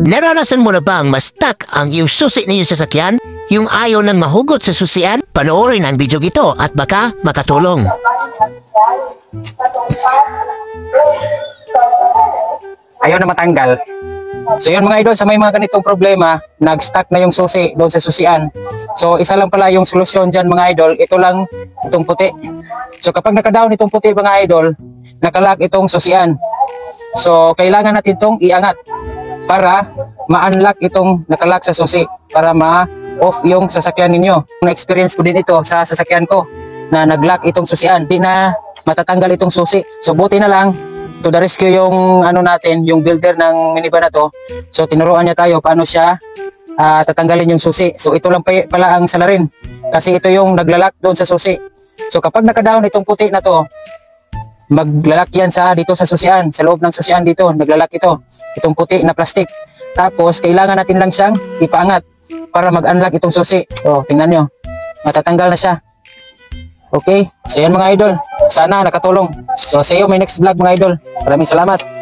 Naranasan mo na bang ma-stuck ang iyong susi na iyong sasakyan? Yung ayaw nang mahugot sa susian? Panoorin ang video ito at baka makatulong. Ayaw na matanggal. So yun mga idol, sa may mga ganitong problema, nag-stuck na yung susi doon sa susian. So isa lang pala yung solusyon dyan mga idol, ito lang, itong puti. So kapag naka-down itong puti mga idol, nakalock itong susian. So kailangan natin itong iangat para ma-unlock itong nakalock sa susi, para ma-off yung sasakyan ninyo. Na-experience ko din ito sa sasakyan ko na nag-lock itong susian, di na matatanggal itong susi. So buti na lang, to the rescue yung natin, yung builder ng minivan na to. So tinuruan niya tayo paano siya tatanggalin yung susi. So ito lang pala ang salarin, kasi ito yung naglalak doon sa susi. So kapag naka-down itong puti na to, maglalak yan dito sa susian, sa loob ng susian dito, naglalak itong puti na plastic. Tapos kailangan natin lang siyang ipaangat para mag-unlock itong susi. So tingnan nyo, matatanggal na siya. Okay, so yan mga idol, sana nakatulong. So see you my next vlog mga idol. Maraming salamat.